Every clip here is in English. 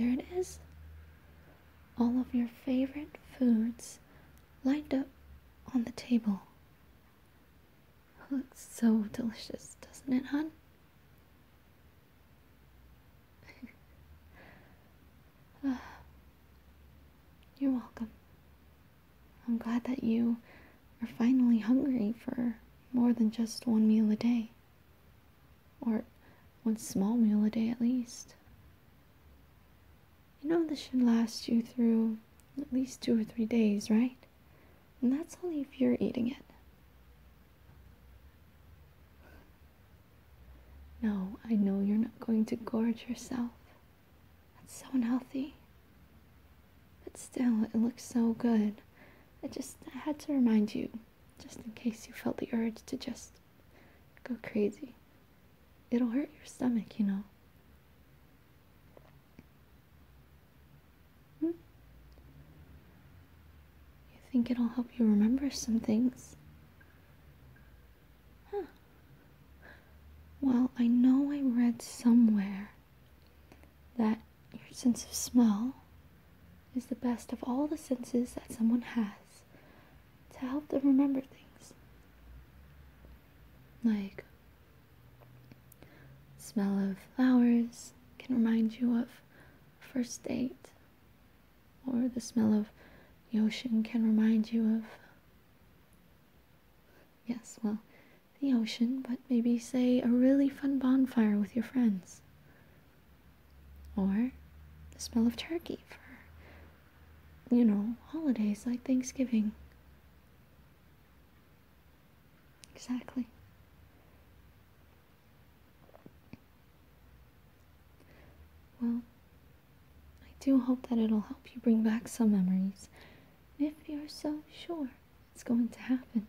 there it is. All of your favorite foods lined up on the table. Looks so delicious, doesn't it, hon? You're welcome. I'm glad that you are finally hungry for more than just one meal a day. Or one small meal a day at least. You know this should last you through at least 2 or 3 days, right? And that's only if you're eating it. No, I know you're not going to gorge yourself. That's so unhealthy. But still, it looks so good. I had to remind you, just in case you felt the urge to just go crazy. It'll hurt your stomach, you know. You think it'll help you remember some things? Huh. Well, I know I read somewhere that your sense of smell is the best of all the senses that someone has to help them remember things. Like, the smell of flowers can remind you of a first date, or the smell of the ocean can remind you of, yes, well, the ocean, but maybe say a really fun bonfire with your friends. Or the smell of turkey for, holidays like Thanksgiving. Exactly. Well, I do hope that it'll help you bring back some memories, if you're so sure it's going to happen.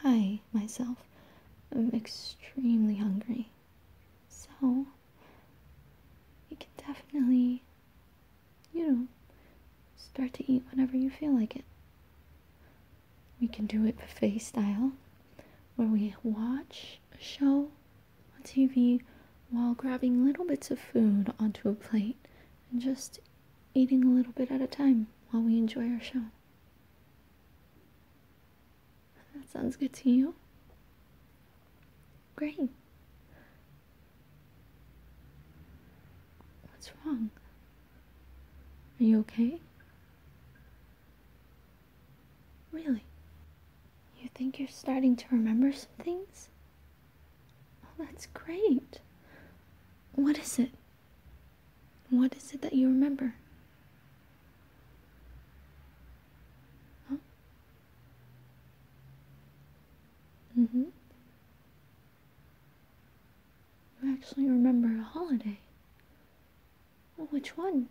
I, myself, am extremely hungry, so you can definitely, start to eat whenever you feel like it. We can do it buffet style, where we watch a show on TV while grabbing little bits of food onto a plate and just eating a little bit at a time while we enjoy our show. That sounds good to you? Great. What's wrong? Are you okay? Really? You think you're starting to remember some things? Oh, that's great. What is it? What is it that you remember? Huh? You actually remember a holiday. Well, which one?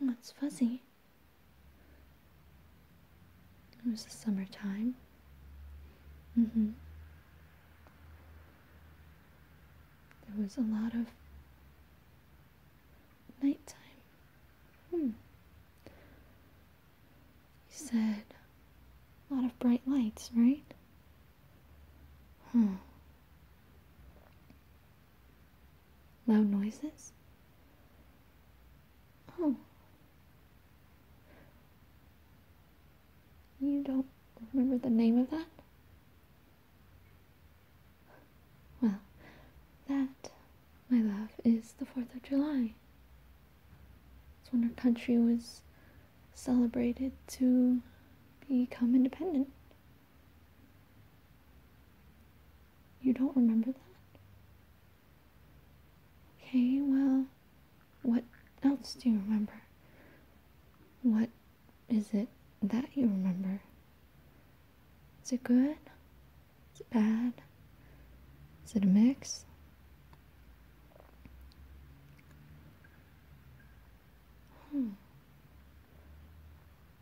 That's fuzzy. It was the summertime. There was a lot of nighttime. You said a lot of bright lights, right? Loud noises? Oh. You don't remember the name of that? Well, that, my love, is the 4th of July. It's when our country was celebrated to become independent. You don't remember that? Okay, well, what else do you remember? What is it that you remember? Is it good? Is it bad? Is it a mix?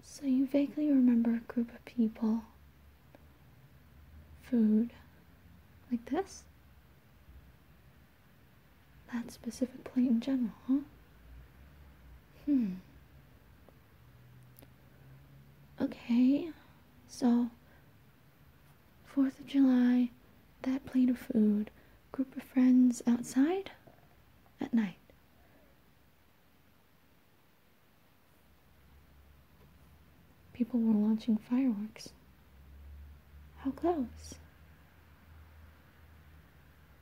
So you vaguely remember a group of people, food, like this? That specific plate in general, huh? Okay, so 4th of July, that plate of food, group of friends outside at night. People were launching fireworks. How close?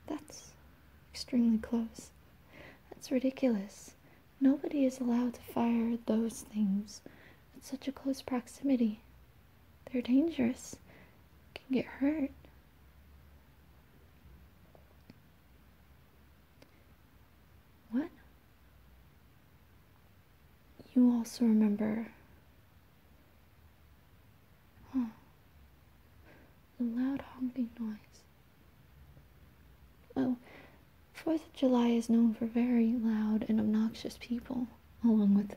That's extremely close. That's ridiculous. Nobody is allowed to fire those things at such a close proximity. They're dangerous. Can get hurt. What? You also remember... Huh. The loud honking noise. Well, 4th of July is known for very loud and obnoxious people, along with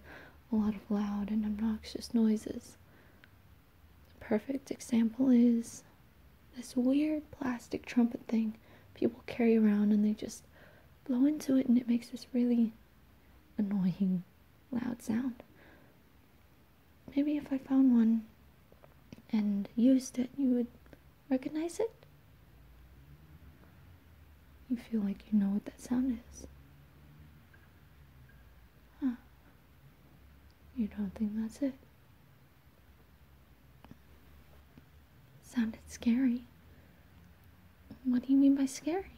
a lot of loud and obnoxious noises. The perfect example is this weird plastic trumpet thing people carry around, and they just blow into it and it makes this really annoying loud sound. Maybe if I found one and used it, you would recognize it? You feel like you know what that sound is. Huh. You don't think that's it? Sounded scary. What do you mean by scary?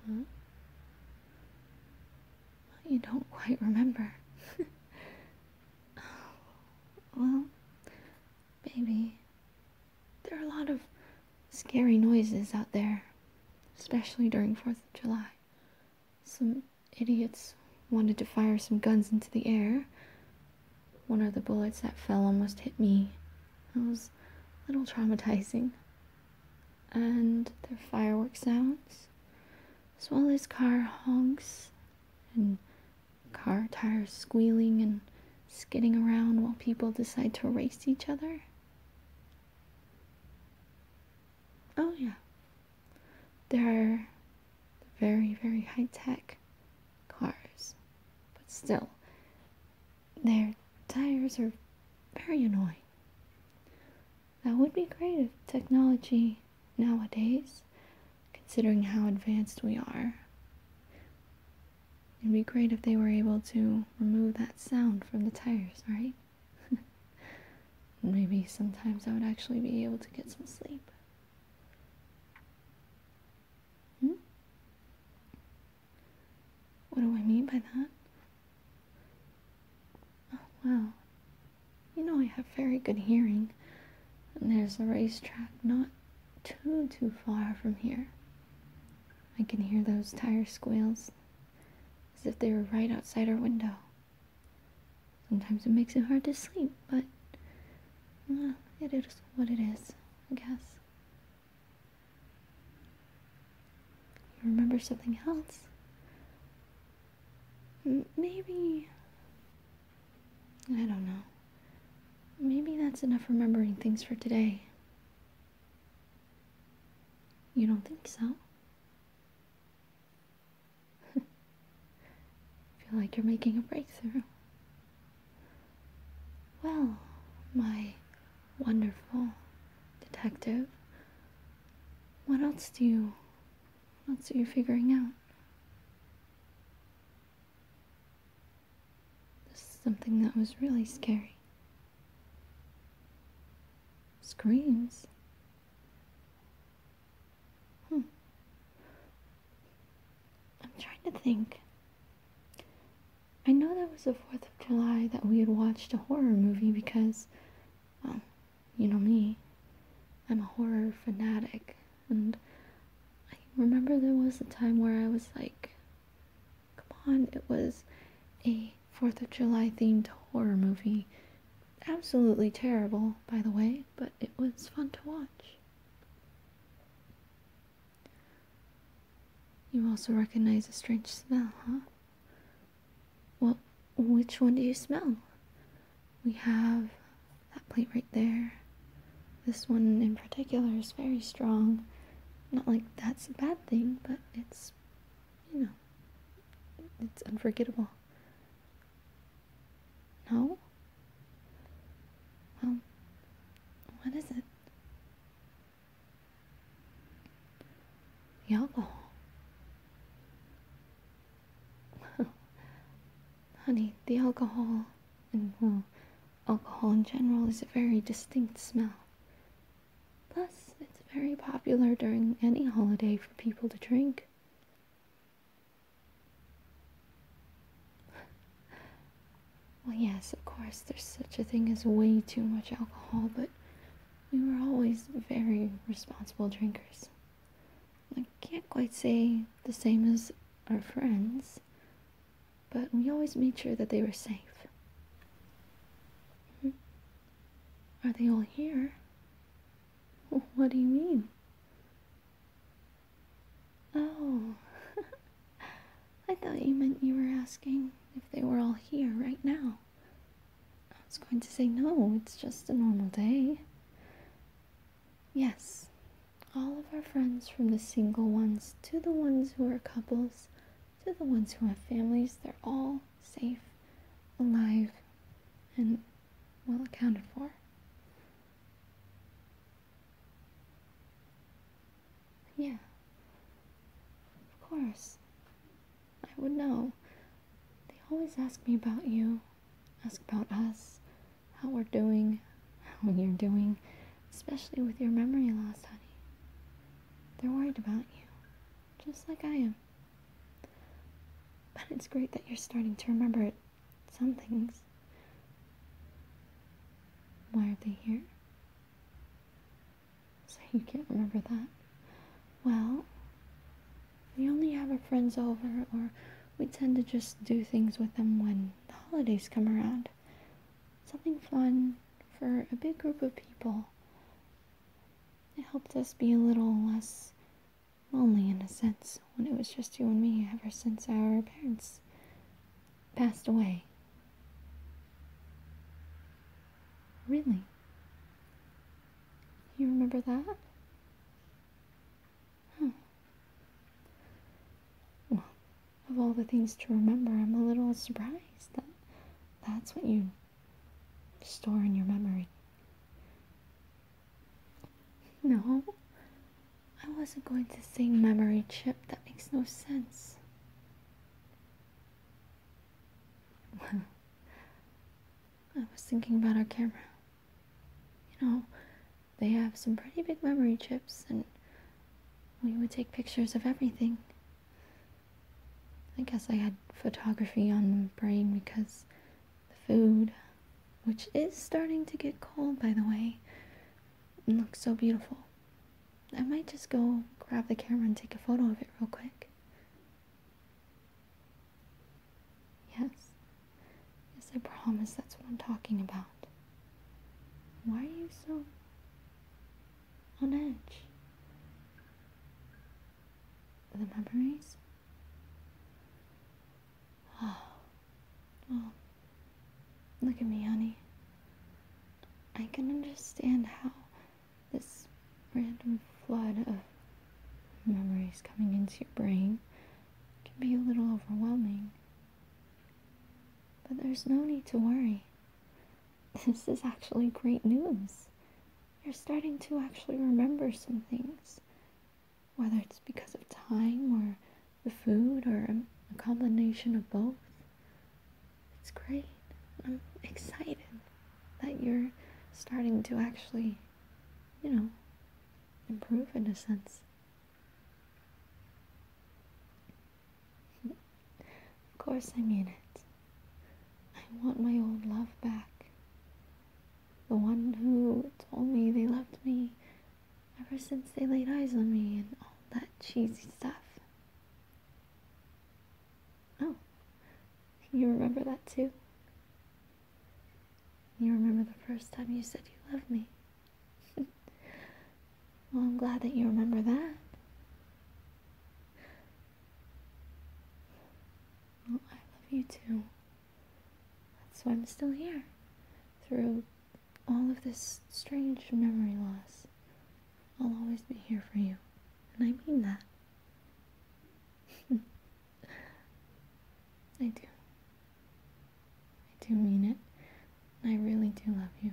Huh? You don't quite remember. Well, baby, there are a lot of scary noises out there, especially during 4th of July. Some idiots wanted to fire some guns into the air. One of the bullets that fell almost hit me. It was a little traumatizing. And the firework sounds, as well as car honks and car tires squealing and skidding around while people decide to race each other. Oh yeah, there are very, very high-tech cars, but still, their tires are very annoying. That would be great if technology nowadays, considering how advanced we are, it'd be great if they were able to remove that sound from the tires, right? Maybe sometimes I would actually be able to get some sleep. What do I mean by that? Oh, well, you know I have very good hearing, and there's a racetrack not too far from here. I can hear those tire squeals as if they were right outside our window. Sometimes it makes it hard to sleep, but it is what it is, I guess. You remember something else? Maybe, I don't know. Maybe that's enough remembering things for today. You don't think so? I feel like you're making a breakthrough. Well, my wonderful detective, what else are you figuring out? This is something that was really scary. Screams? I'm trying to think. I know that was the 4th of July that we had watched a horror movie because, well, you know me, I'm a horror fanatic, and I remember there was a time where I was like, come on, it was a 4th of July themed horror movie. Absolutely terrible, by the way, but it was fun to watch. You also recognize a strange smell, huh? Well, which one do you smell? We have that plate right there. This one in particular is very strong. Not like that's a bad thing, but it's, it's unforgettable. No? Well, what is it? honey, the alcohol, and well, alcohol in general is a very distinct smell. Plus, it's very popular during any holiday for people to drink. Well, yes, of course, there's such a thing as way too much alcohol, but we were always very responsible drinkers. I can't quite say the same as our friends, but we always made sure that they were safe. Are they all here? What do you mean? Oh, I thought you meant you were asking if they were all here right now. I was going to say no, it's just a normal day. Yes, all of our friends, from the single ones to the ones who are couples to the ones who have families, they're all safe, alive, and well accounted for. Yeah, of course. I would know. They always ask me about you, ask about us, how we're doing, how you're doing, especially with your memory loss, honey. They're worried about you, just like I am. But it's great that you're starting to remember some things. Why are they here? So you can't remember that? Well, we only have our friends over, or we tend to just do things with them when the holidays come around. Something fun for a big group of people. It helped us be a little less lonely in a sense when it was just you and me ever since our parents passed away. Really? You remember that? Huh. Well, of all the things to remember, I'm a little surprised that that's what you store in your memory. No, I wasn't going to say memory chip. That makes no sense. Well, I was thinking about our camera. You know, they have some pretty big memory chips, and we would take pictures of everything. I guess I had photography on the brain because the food, which is starting to get cold, by the way, looks so beautiful. I might just go grab the camera and take a photo of it real quick. Yes. Yes, I promise that's what I'm talking about. Why are you so on edge? The memories? Oh, well, look at me, honey. I can understand how this random flood of memories coming into your brain can be a little overwhelming. But there's no need to worry. This is actually great news. You're starting to actually remember some things. Whether it's because of time or the food or a combination of both. It's great. I'm excited that you're starting to actually, improve in a sense. Of course I mean it. I want my old love back. The one who told me they loved me ever since they laid eyes on me and all that cheesy stuff. Oh, you remember that too? You remember the first time you said you loved me? Well, I'm glad that you remember that. Well, I love you too. That's why I'm still here. Through all of this strange memory loss, I'll always be here for you. And I mean that. I do. I do mean it. I really do love you.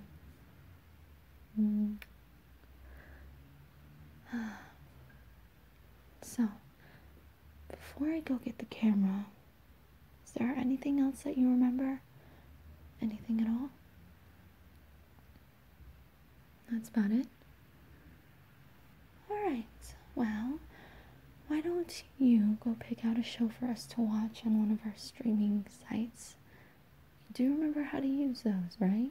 So, before I go get the camera, is there anything else that you remember? Anything at all? That's about it? Alright, well, why don't you go pick out a show for us to watch on one of our streaming sites? You do remember how to use those, right?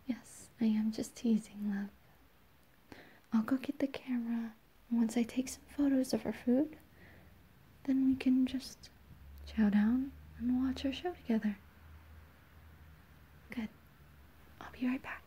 Yes, I am just teasing, love. I'll go get the camera, and once I take some photos of our food, then we can just chow down and watch our show together. Good. I'll be right back.